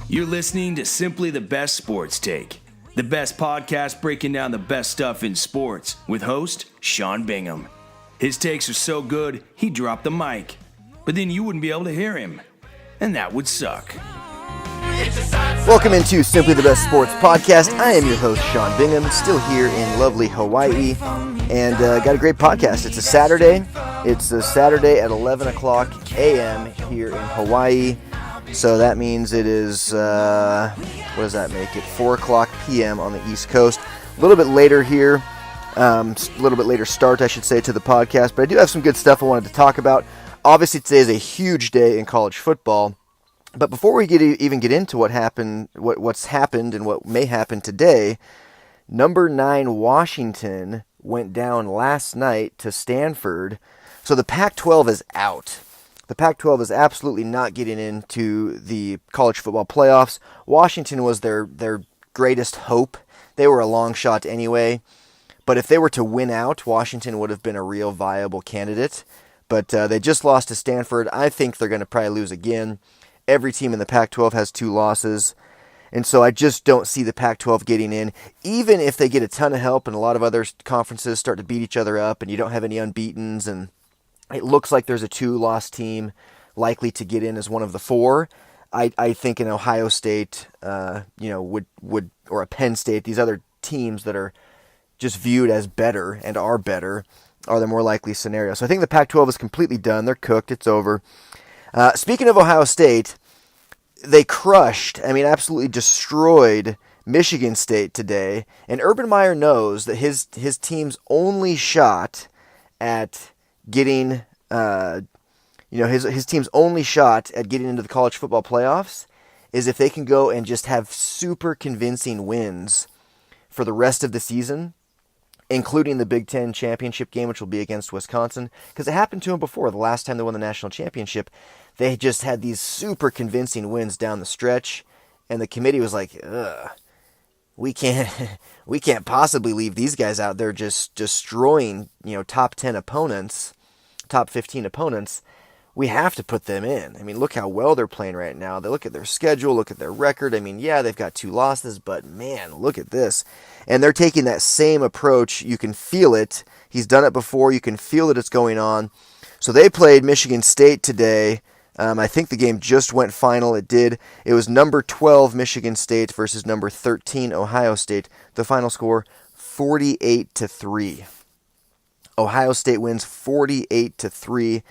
You're listening to Simply the Best Sports Take, the best podcast breaking down the best stuff in sports with host Sean Bingham. His takes are so good, he dropped the mic, but then you wouldn't be able to hear him, and that would suck. Welcome into Simply the Best Sports Podcast. I am your host, Sean Bingham, still here in lovely Hawaii, and got a great podcast. It's a Saturday. It's a Saturday at 11 o'clock a.m. here in Hawaii. So that means it is, what does that make it? 4 o'clock p.m. on the East Coast. A little bit later here, a little bit later start, I should say, to the podcast. But I do have some good stuff I wanted to talk about. Obviously, today is a huge day in college football. But before we even get into what's happened and what may happen today, number 9 Washington went down last night to Stanford. So the Pac-12 is out. The Pac-12 is absolutely not getting into the college football playoffs. Washington was their greatest hope. They were a long shot anyway. But if they were to win out, Washington would have been a real viable candidate. But they just lost to Stanford. I think they're going to probably lose again. Every team in the Pac-12 has 2 losses. And so I just don't see the Pac-12 getting in. Even if they get a ton of help and a lot of other conferences start to beat each other up and you don't have any unbeatens and it looks like there's a 2-loss team likely to get in as one of the 4. I think an Ohio State, would or a Penn State, these other teams that are just viewed as better and are better, are the more likely scenario. So I think the Pac-12 is completely done. They're cooked. It's over. Speaking of Ohio State, they absolutely destroyed Michigan State today. And Urban Meyer knows that his team's only shot at getting, his team's only shot at getting into the college football playoffs is if they can go and just have super convincing wins for the rest of the season, including the Big Ten championship game, which will be against Wisconsin. Because it happened to them before. The last time they won the national championship, they just had these super convincing wins down the stretch, and the committee was like, ugh. We can't possibly leave these guys out there just destroying, top 10 opponents, top 15 opponents. We have to put them in. I mean, look how well they're playing right now. They look at their schedule, look at their record. I mean, yeah, they've got 2 losses, but man, look at this. And they're taking that same approach. You can feel it. He's done it before. You can feel that it's going on. So they played Michigan State today. I think the game just went final. It did. It was number 12 Michigan State versus number 13 Ohio State. The final score, 48-3. Ohio State wins 48-3.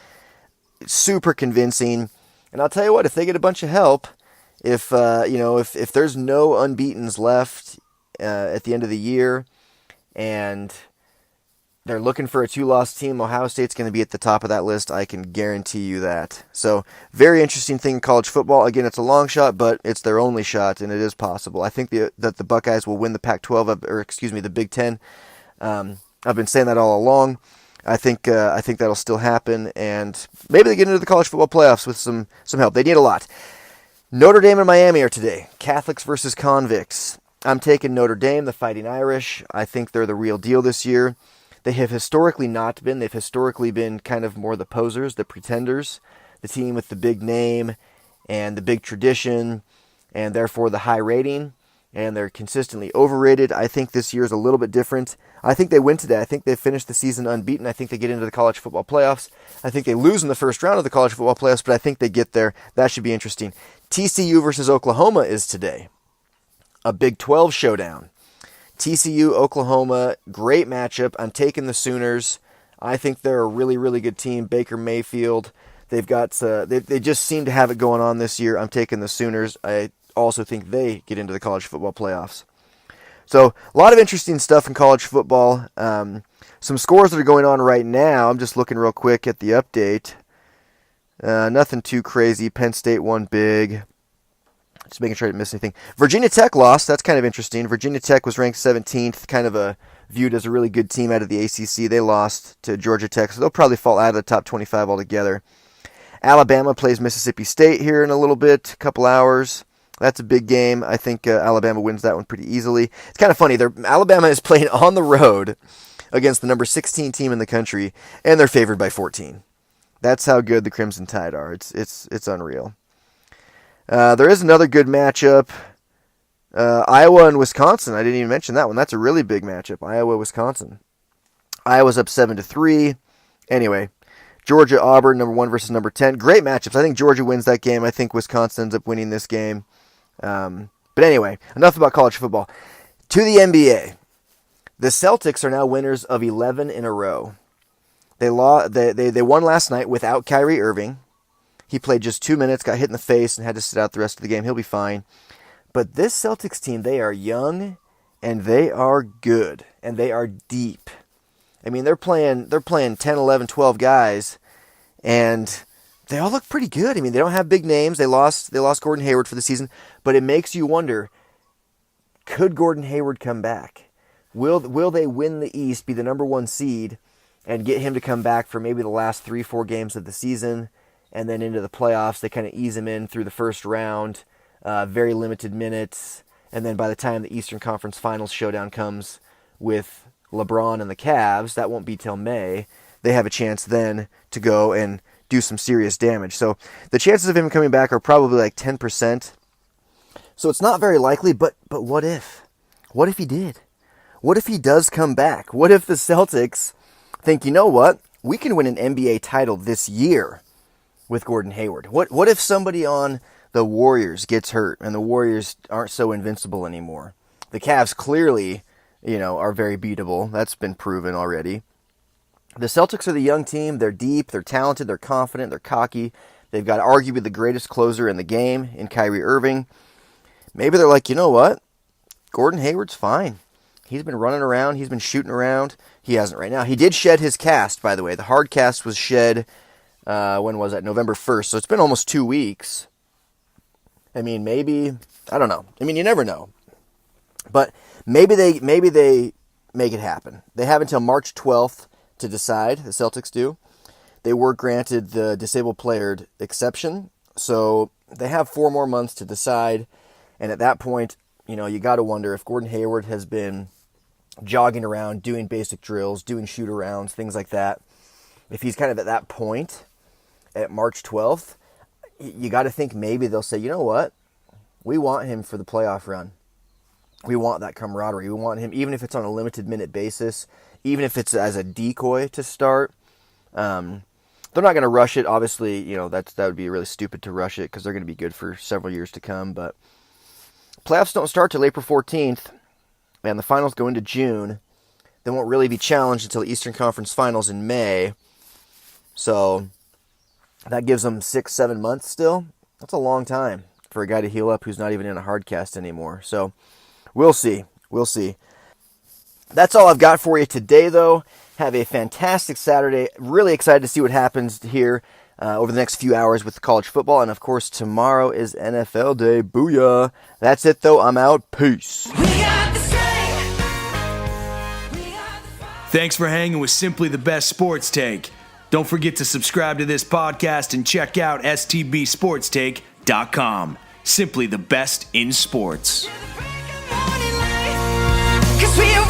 Super convincing. And I'll tell you what, if they get a bunch of help, if there's no unbeatens left at the end of the year, and they're looking for a 2-loss team, Ohio State's going to be at the top of that list. I can guarantee you that. So, very interesting thing in college football. Again, it's a long shot, but it's their only shot, and it is possible. I think that the Buckeyes will win the Pac-12, the Big Ten. I've been saying that all along. I think that'll still happen, and maybe they get into the college football playoffs with some help. They need a lot. Notre Dame and Miami are today. Catholics versus convicts. I'm taking Notre Dame, the Fighting Irish. I think they're the real deal this year. They have historically not been. They've historically been kind of more the posers, the pretenders, the team with the big name and the big tradition, and therefore the high rating, and they're consistently overrated. I think this year is a little bit different. I think they win today. I think they finish the season unbeaten. I think they get into the college football playoffs. I think they lose in the first round of the college football playoffs, but I think they get there. That should be interesting. TCU versus Oklahoma is today. A Big 12 showdown. TCU, Oklahoma, great matchup. I'm taking the Sooners. I think they're a really, really good team. Baker Mayfield. They've got they just seem to have it going on this year. I'm taking the Sooners. I also think they get into the college football playoffs. So a lot of interesting stuff in college football. Some scores that are going on right now. I'm just looking real quick at the update. Nothing too crazy. Penn State won big. Just making sure I didn't miss anything. Virginia Tech lost. That's kind of interesting. Virginia Tech was ranked 17th, kind of viewed as a really good team out of the ACC. They lost to Georgia Tech, so they'll probably fall out of the top 25 altogether. Alabama plays Mississippi State here in a little bit, a couple hours. That's a big game. I think Alabama wins that one pretty easily. It's kind of funny. Alabama is playing on the road against the number 16 team in the country, and they're favored by 14. That's how good the Crimson Tide are. It's unreal. There is another good matchup. Iowa and Wisconsin. I didn't even mention that one. That's a really big matchup. Iowa-Wisconsin. Iowa's up 7-3. Anyway, Georgia-Auburn, number 1 versus number 10. Great matchups. I think Georgia wins that game. I think Wisconsin ends up winning this game. But anyway, enough about college football. To the NBA. The Celtics are now winners of 11 in a row. They won last night without Kyrie Irving. He played just 2 minutes, got hit in the face, and had to sit out the rest of the game. He'll be fine. But this Celtics team, they are young, and they are good, and they are deep. I mean, they're playing 10, 11, 12 guys, and they all look pretty good. I mean, they don't have big names. They lost Gordon Hayward for the season, but it makes you wonder, could Gordon Hayward come back? Will they win the East, be the number 1 seed, and get him to come back for maybe the last 3-4 games of the season, and then into the playoffs, they kind of ease him in through the first round, very limited minutes, and then by the time the Eastern Conference Finals showdown comes with LeBron and the Cavs, that won't be till May, they have a chance then to go and do some serious damage. So the chances of him coming back are probably like 10%. So it's not very likely, but what if? What if he did? What if he does come back? What if the Celtics think, you know what, we can win an NBA title this year with Gordon Hayward? What if somebody on the Warriors gets hurt and the Warriors aren't so invincible anymore? The Cavs clearly, are very beatable. That's been proven already. The Celtics are the young team. They're deep, they're talented, they're confident, they're cocky. They've got arguably the greatest closer in the game in Kyrie Irving. Maybe they're like, you know what, Gordon Hayward's fine. He's been running around. He's been shooting around. He hasn't right now. He did shed his cast, by the way. The hard cast was shed, when was that? November 1st. So it's been almost 2 weeks. I mean, maybe, I don't know. I mean, you never know. But maybe they make it happen. They have until March 12th to decide. The Celtics do. They were granted the disabled player exception. So they have 4 more months to decide. And at that point, you got to wonder if Gordon Hayward has been jogging around, doing basic drills, doing shoot-arounds, things like that. If he's kind of at that point, at March 12th, you got to think maybe they'll say, you know what, we want him for the playoff run. We want that camaraderie. We want him, even if it's on a limited minute basis, even if it's as a decoy to start. They're not going to rush it. Obviously, that would be really stupid to rush it because they're going to be good for several years to come. But playoffs don't start till April 14th. And the finals go into June. They won't really be challenged until the Eastern Conference Finals in May. So that gives them 6-7 months still. That's a long time for a guy to heal up who's not even in a hard cast anymore. So we'll see. We'll see. That's all I've got for you today, though. Have a fantastic Saturday. Really excited to see what happens here over the next few hours with college football. And, of course, tomorrow is NFL Day. Booyah. That's it, though. I'm out. Peace. Thanks for hanging with Simply the Best Sports Take. Don't forget to subscribe to this podcast and check out stbsportstake.com. Simply the best in sports. 'Cause we are